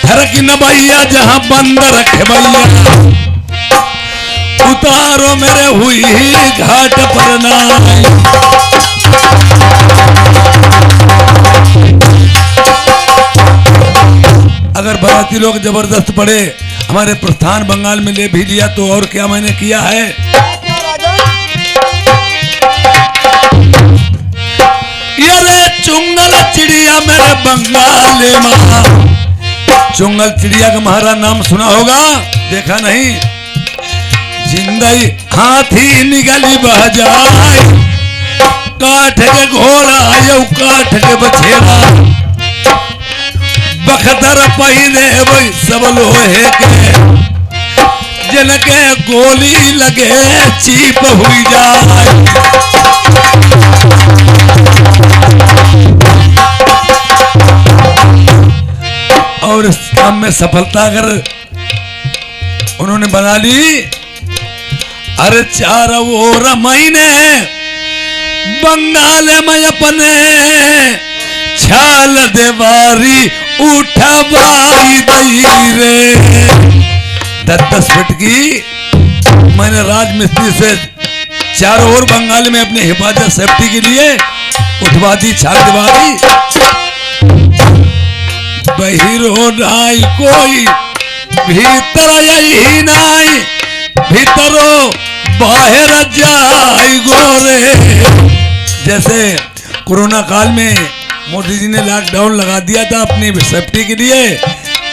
घर की न भैया जहां बंद रखे भैया, उतारो मेरे हुई घाट पर नाई। अगर बाराती लोग जबरदस्त पड़े, हमारे प्रस्थान बंगाल में ले भी लिया तो और क्या मैंने किया है। ये चुंगल चिड़िया मेरे बंगाल में, चुंगल चिड़िया का महाराज नाम सुना होगा, देखा नहीं। जिंदई हाथी निगली बह जाए, काठ के घोड़ा आयो काठ के बछेरा, बखतर पहिने वही सब लोहे के, जिनके गोली लगे चीप हुई जाए। और इस काम में सफलता अगर उन्होंने बना ली, अरे चार ओर महीने बंगाल में अपने छाल देवारी उठवाई दई रे। 10-10 फुट की मैंने राजमिस्त्री से चारों ओर बंगाल में अपने हिफाजत सेफ्टी के लिए उठवा दी छाल दीवारी। बहिरो नाई कोई भीतर यही नाई, भीतरो बाहर जाई गोरे। जैसे कोरोना काल में मोदी जी ने लॉकडाउन लगा दिया था अपनी सेफ्टी के लिए,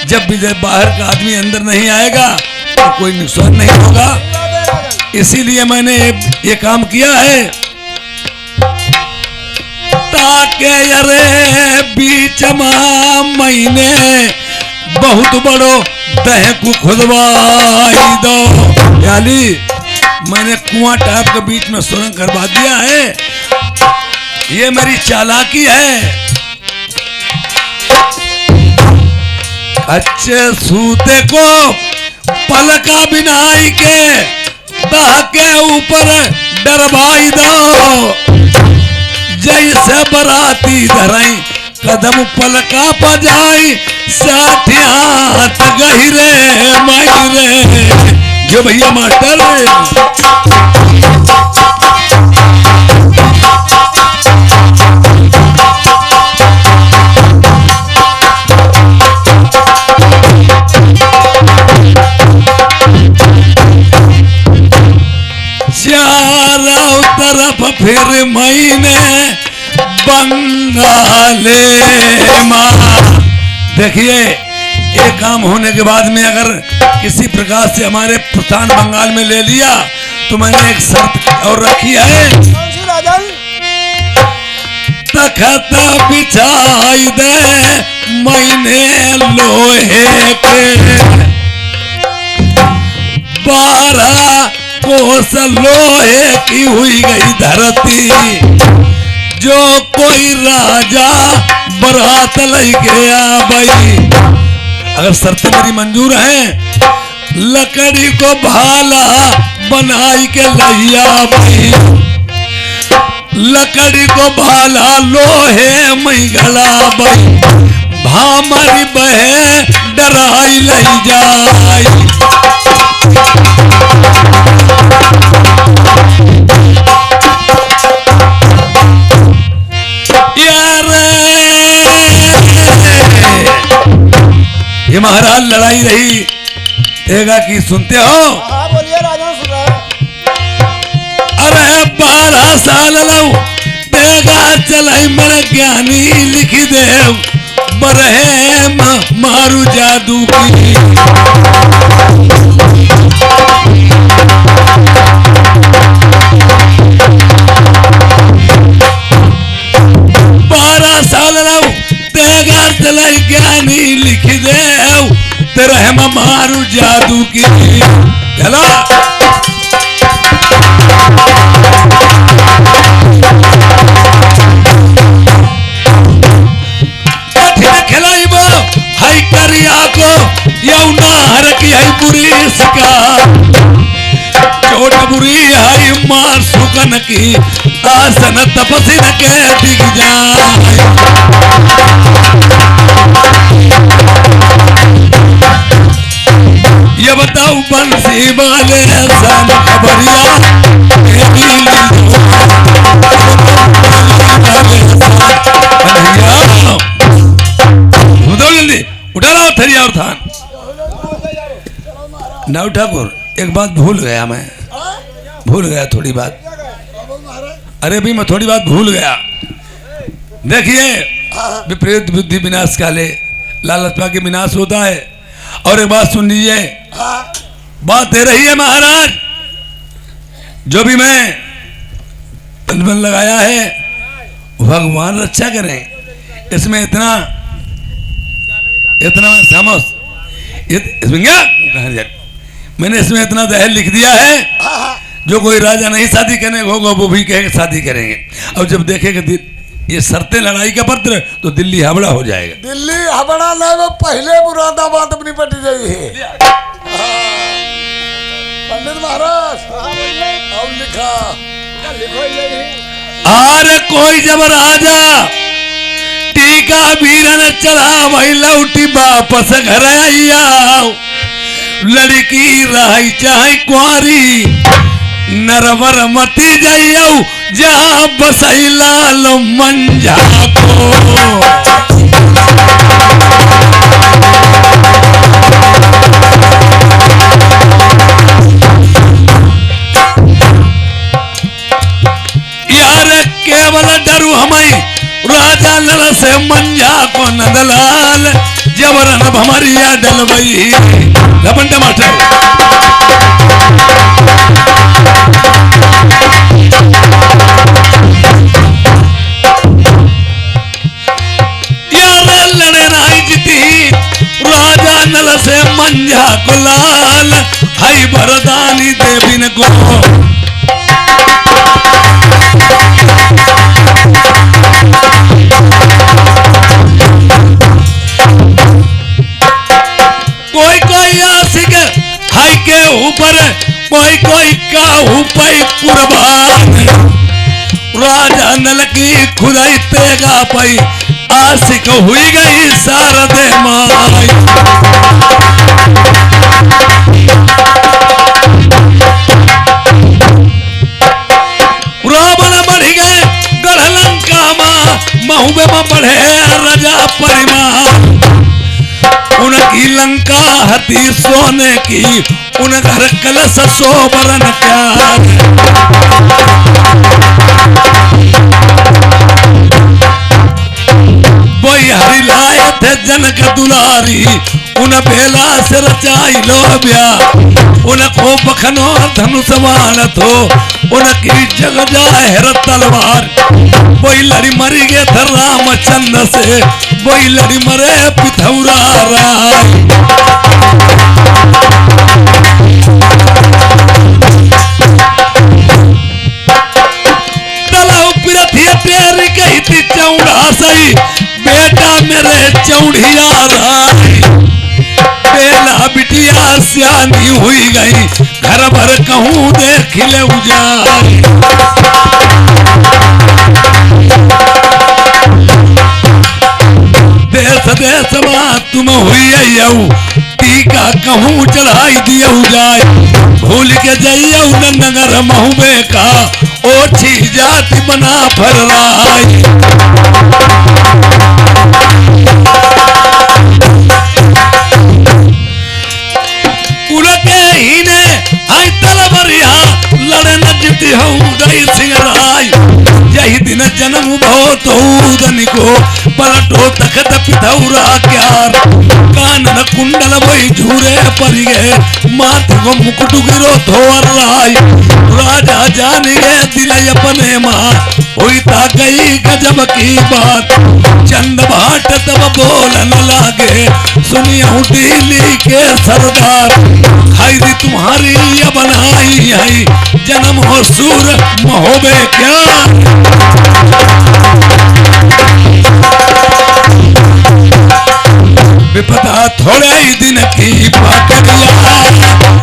जब भी बाहर का आदमी अंदर नहीं आएगा तो कोई नुकसान नहीं होगा, इसीलिए मैंने ये काम किया है। ताके अरे बीच महीने बहुत बड़ो दहकू खुदवाई दो, यानी मैंने कुआं टाइप के बीच में सुरंग करवा दिया है। ये मेरी चालाकी है। कच्चे सूते को पलका बिनाई के ताके ऊपर डरवाई दो, जैसे बराती धराई कदम पलका पजाई, 60 हाथ गहिरे मायरे। जो भैया मास्टर चारों तरफ फिर महीने बंगाले माँ। देखिए एक काम होने के बाद में अगर किसी प्रकार से हमारे प्रस्थान बंगाल में ले लिया तो मैंने एक शर्त और रखी है। तखत बिछाई दे मैंने लोहे के, 12 कोस लोहे की हुई गई धरती, जो कोई राजा बरात ले गया भाई। अगर शर्तें मेरी मंजूर हैं, लकड़ी को भाला बनाई के लैया भाई, लकड़ी को भाला लोहे में गला भाई, भामरी बहे डराई ले जाई। ये महाराज लड़ाई रही देगा की सुनते हो? हाँ बोलिए राजा सुन रहा है। अरे 12 साल लऊ देगा चलाई मेरे ज्ञानी लिख दे, बरहे मारू जादू की। 12 साल लऊ देगा चलाई ज्ञानी लिख दे, तेरे मारू जादू की। चला खिलाइबो हाई करिया को यौना हर की हाई बुरी सका, चोट बुरी हाई मार सुकन की आसन तपसिन के दिख जाए। आई वाले सन खबरिया मेरी लीलो जल्दी उठा लाओ थरिया और थान। नाउ ठाकुर एक बात भूल गया मैं, भूल गया थोड़ी बात। अरे भाई मैं थोड़ी बात भूल गया। देखिए विपरीत बुद्धि विनाश काले, लालच पाके विनाश होता है। और एक बात सुन लीजिए, बात दे रही है महाराज, जो भी मैं तन मन लगाया है भगवान रक्षा करें। इसमें इतना मैं समझ इसमें क्या मैंने इसमें इतना दहेज लिख दिया है, जो कोई राजा नहीं शादी करने होगा वो भी कहेगा शादी करेंगे। और जब देखेगा ये शर्तें लड़ाई का पत्र तो दिल्ली हावड़ा हो जाएगा। दिल्ली हावड़ा नहीं, वो पहले मुरादाबाद अपनी पटी गई है। पंडित महाराज अब लिखा आरे कोई जब राजा टीका बीरन चला वही लौटी वापस घर आइया। लड़की रही चाहे कुआरी नरवर मती जाइयो जहाँ बसई लाल मंझा को। यार केवल डरू हमें राजा नल से मंझा को नंदलाल जबरन भमरिया डलवई लपन टमाटर। यार लड़े नहीं जीती राजा नल से मंझा को लाल हई बरदानी देविन को। कोई कोई आशिक हाई के ऊपर कोई का ऊपर कुर्बान। राजा नल की खुदाई तेगा पाई आशिक हुई गई शारदे माई। रावण बढ़ गए गढ़ लंका मां महुबे में बढ़े राजा परिवार। उनकी लंका हती सोने की उन घर कलश सोबरन प्यार। वही हरि लाए थे जनक दुलारी उन बेला से रचाई लो ब्याह। उनको बखनो धनुष मान थो उनकी जग जाहिर तलवार। वही लड़ी मरी गए थे रामचंद्र से वही लड़ी मरे पिथौरा राय। तलाव पिरथी तेरी कही थी चौड़ा सही बेटा मेरे चौड़िया राय। बेला बिटिया सियानी हुई गई घर भर कहूँ देख ले उजाई। देश देश में तुम हुई टीका कहूँ चढ़ाई दियो जाए। भूल के जाइयो नगर महुबे का ओछी जाति बना फर राय। उनके ही ने आई तलवरिया लड़े न जीती हूँ गई सिंह राय। यही दिन जन्म बहुत धन को पलटो तखत पिथौरा क्यार। कानन कुंडल वही झूरे पर गए माथ को मुकुट गिरो थोर राय। राजा जान गए दिल अपने माँ हुई ता गई गजब की बात। चंद भाट तब बोलन लागे सुनियो दिल्ली के सरदार। खैरी तुम्हारी ये बनाई है जन्म हो सूर महोबे क्या। विपदा थोड़े ही दिन की पाकड़िया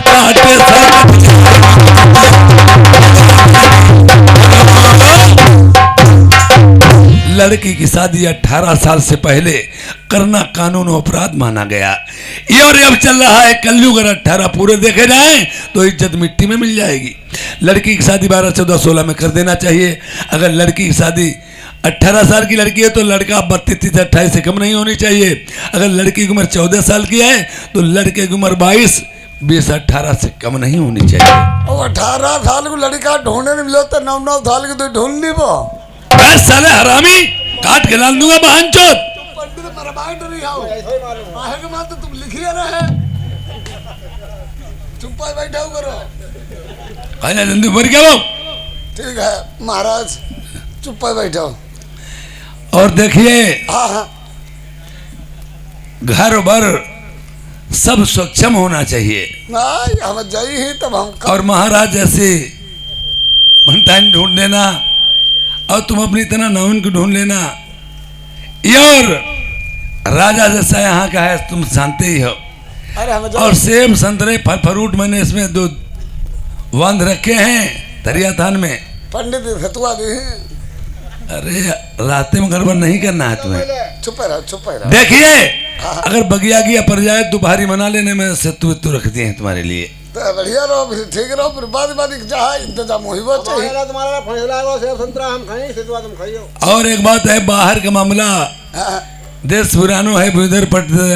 काटे लड़के लड़की की शादी 18 साल से पहले करना कानून अपराध माना गया। ये और अब चल रहा है कलयुग, अगर 18 पूरे देखे जाएं तो इज्जत मिट्टी में मिल जाएगी। लड़की की शादी 12, 14, 16 में कर देना चाहिए। अगर लड़की की शादी 18 साल की लड़की है तो लड़का 32, 28 से कम नहीं होनी चाहिए। अगर लड़की की उम्र 14 साल की है तो लड़के की उम्र 22, 20, 18 से कम नहीं होनी चाहिए। और 18 साल को लड़का ढूंढने नहीं मिलो तो 9 साल की तो ढूंढ ली वो। बस साले हरामी, काट के डाल दूंगा बहनचोद। पंडित मरवाई तो नहीं आओ आहे के मां तो तुम लिखिए ना है। चुप बैठा हो करो। कहना जल्दी मर गया वो। ठीक है महाराज, चुप बैठो। और देखिए हाँ हाँ घर भर सब सक्षम होना चाहिए। नहीं हम जाई ही तब हम और महाराज जैसे भंटाइन ढूंढ लेना और तुम अपनी तरह नौन को ढूंढ लेना। ये और राजा जैसा यहाँ का है तुम जानते ही हो। अरे हम और सेब संतरे फल फ्रूट मैंने इसमें 2 बांध रखे हैं दरिया थान में। पंडित खतुआ दी। अरे रास्ते में गड़बड़ नहीं करना है तुम्हें। चुप रहो चुप रहो। देखिए अगर बगिया गिया पड़ जाए दोपहरी मना लेने में सत्तू रखती हैं तुम्हारे लिए। तो बढ़िया रहो फिर ठीक रहो फिर बाद जहाँ इंतजाम हो चाहिए। तुम्हारा फैसला हो, सेब संतरा हम खाएं, सितवा तुम खाइयो। और एक बात है बाहर का मामला, हाँ, देश पुरानो है भूधर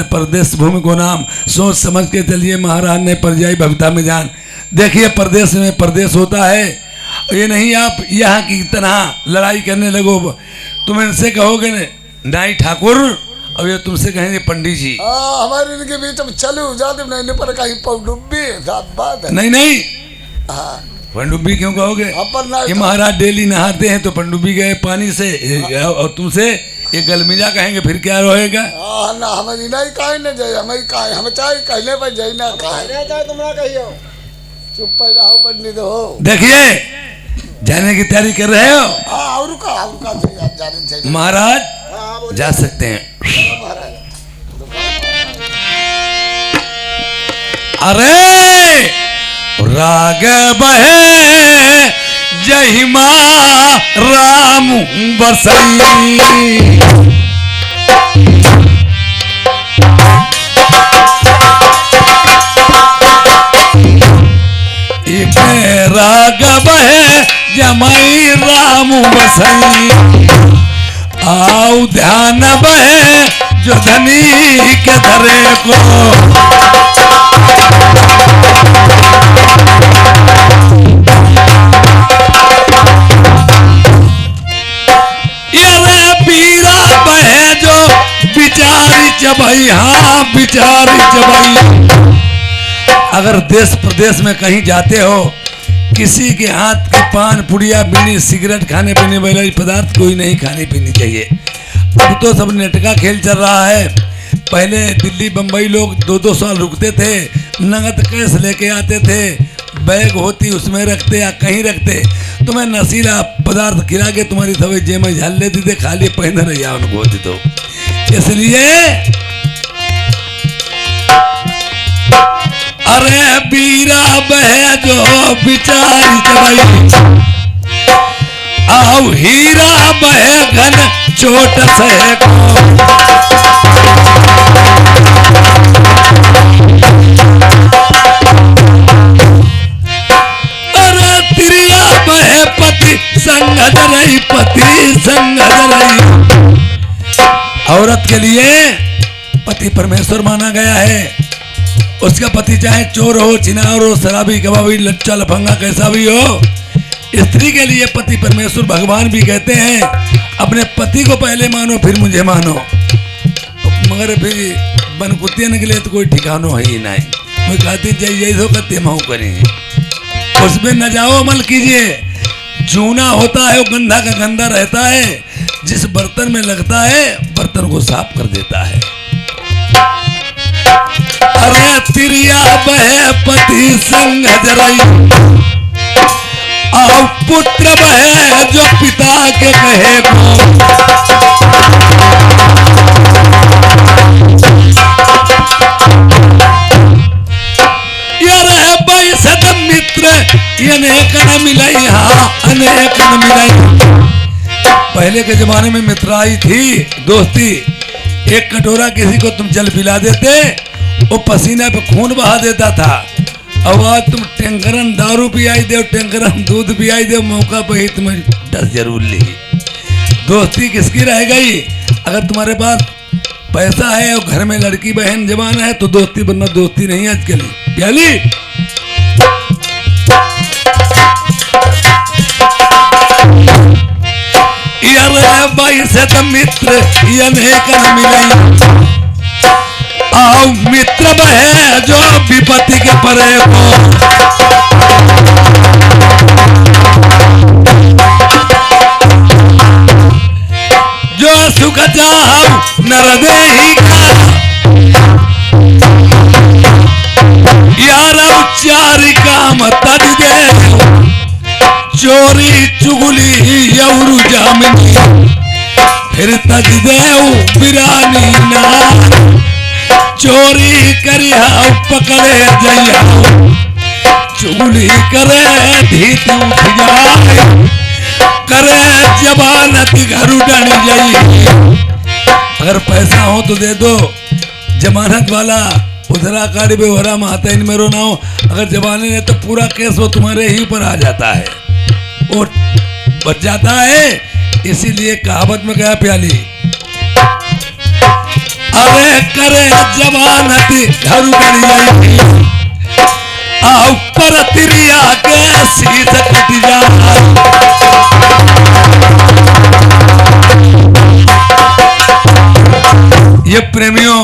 परदेश भूमि को नाम, सोच समझ के चलिए महाराज ने परजाई भक्ता में जान। देखिए परदेश में परदेश होता है, ये नहीं आप यहाँ की तरह लड़ाई करने लगो। तुम इनसे कहोगे नाई ठाकुर और ये तुमसे कहेंगे पंडित जी। हमारे इनके बीच में चलू जाते नहीं पर कहीं पौडुब्बी साफ बात है। नहीं हाँ पंडुब्बी क्यों कहोगे? अपन ना ये महाराज डेली नहाते हैं तो पंडुब्बी गए पानी से, और तुमसे ये गलमिजा कहेंगे फिर क्या रहेगा? हाँ ना हम नहीं कहीं ना जाए हमें कहीं हम चाहे कहने पर जाए ना कहीं चाहे तुमरा कहियो। चुप रहो पंडित हो। देखिए जाने की तैयारी कर रहे हो? हाँ और का जाने चाहिए महाराज हाँ बोलो। जा सकते हैं। महाराज। अरे राग बहे जहिमा राम बसई, राग बहे जमई राम बसई, आओ ध्यान बहे जो धनी के धरे को। ये पीरा बहे जो बिचारी चबई, हाँ बिचारी चबई। अगर देश प्रदेश में कहीं जाते हो किसी के हाथ की पान पुड़िया बीड़ी सिगरेट खाने पीने वाले पदार्थ कोई नहीं खानी पीनी चाहिए। अब तो सब नेट का खेल चल रहा है। पहले दिल्ली बम्बई लोग 2-2 साल रुकते थे, नगद कैश लेके आते थे, बैग होती उसमें रखते या कहीं रखते, तुम्हें नशीला पदार्थ खिला के तुम्हारी सभी जेब में झाल लेती थे, खाली पहन रहिया उनको होती। तो इसलिए अरे बीरा बहे जो बिचारी चबई, आओ हीरा बहे घन चोट से को। अरे तिरिया बहे पति संग रही, पति संग रही। औरत के लिए पति परमेश्वर माना गया है। उसका पति चाहे चोर हो, चिनार हो, शराबी, कबाबी, लच्चा लफंगा कैसा भी हो, स्त्री के लिए पति परमेश्वर भगवान भी कहते हैं। अपने पति को पहले मानो फिर मुझे मानो। मगर फिर बनकुतिया निकले तो कोई ठिकानो है ही नहीं। कोई कहती जाइए तो कहते महू करें, उसमें न जाओ अमल कीजिए। जूना होता है वो गंदा का गंदा रहता है, जिस बर्तन में लगता है बर्तन को साफ कर देता है। अरे तिरिया बहे पति संग जरई, और पुत्र बहे जो पिता के कहे को। ये रहे भाई सदम मित्र, ये अनेक न मिलाई, हाँ अनेक न मिलाई। पहले के जमाने में मित्राई थी, दोस्ती। एक कटोरा किसी को तुम जल पिला देते, वो पसीना पे खून बहा देता था। अब आज तुम टेंकरन दारू पियाई दे, टेंकरन दूध पियाई दे, मौका पे ही तुम्हें 10 जरूर ली। दोस्ती किसकी रह गई? अगर तुम्हारे पास पैसा है और घर में लड़की बहन जवान है तो दोस्ती, वरना दोस्ती नहीं आजकल। प्याली भाई से तो मित्र अनेक न मिले, आओ मित्र बहे जो विपत्ति के परे हो। जो सुख चाहु नर देहि का, यार चारि काम तज दे। चोरी चुगली यौरु जामिनी, फिर तज देऊ बिरानी ना। चोरी करिया पकड़े जइया, चुगली करे धीत उठ जाए। करे जबानत घर डनी जाइए। अगर पैसा हो तो दे दो, जमानत वाला उधरा काड़ी बेवहरा माता इन मेरो ना हो। अगर जमाने ने तो पूरा केस वो तुम्हारे ही ऊपर आ जाता है, वो बच जाता है। इसीलिए कहावत में गया प्याली, अरे करे जमानत घर बन जाएगी, आओ पर तिरिया के शीश कट जा। ये प्रेमियों,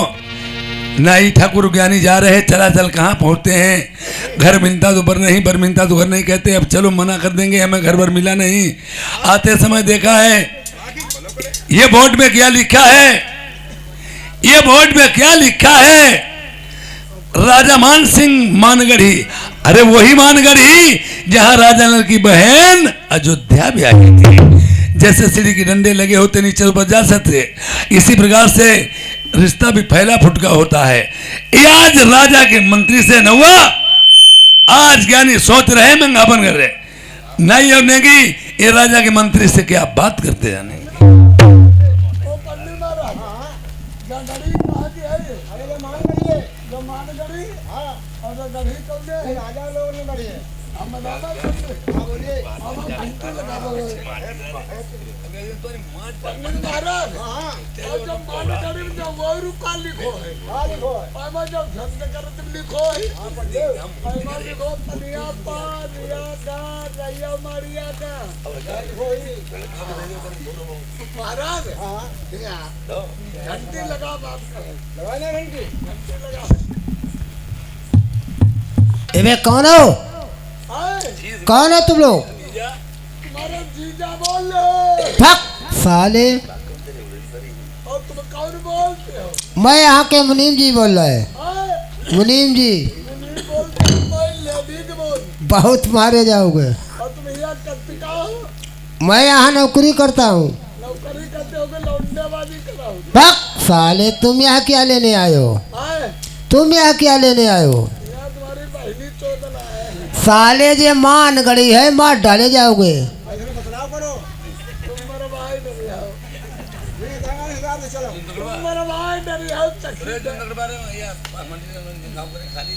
नाई ठाकुर ज्ञानी जा रहे, चला चल कहाँ पहुंचते हैं। घर मिलता तो बर नहीं, बर मिलता तो घर नहीं कहते। अब चलो मना कर देंगे, हमें घर भर मिला नहीं। आते समय देखा है ये बोर्ड में क्या लिखा है, ये बोर्ड में क्या लिखा है, राजा मान सिंह मानगढ़ी। अरे वही मानगढ़ी जहां राजा नल की बहन अयोध्या भी आई थी। जैसे सीढ़ी के डंडे लगे होते नीचे ऊपर जा सकते, इसी प्रकार से रिश्ता भी फैला फुटका होता है। ये आज राजा के मंत्री से न हुआ, आज ज्ञानी सोच रहे मंगापन कर रहे नहीं होने की। ये राजा के मंत्री से क्या बात करते जाने। राजा लोग ने बढ़ी है। महाराज घंटी लगा, बात लगाना घंटी लगा। ए कौन हो? कौन हो तुम लोग? तुम्हारे जीजा बोल रहे। थक साले, और तुम कौन बोलते हो? मैं यहाँ के मुनीम जी बोल रहे हैं। मुनीम जी नहीं बोलते, मैं लेडीज बोल। बहुत मारे जाओगे। और तुम यहाँ करते का हो? मैं यहाँ नौकरी करता हूँ। नौकरी करते होगे, लौंडेबाजी कराओगे। थक साले, तुम यहाँ क्या लेने आए हो? तुम यहाँ क्या लेने आए हो? यहाँ तुम्हारी बहनी चोदना है। साले जे मान गड़ी है, मार डाले जाओगे। बदलाव करो। तुम मेरा भाई डरी आओ, ये दांगा हिसाब से चलो। तुम मेरा भाई डरी आओ। चक्की खाली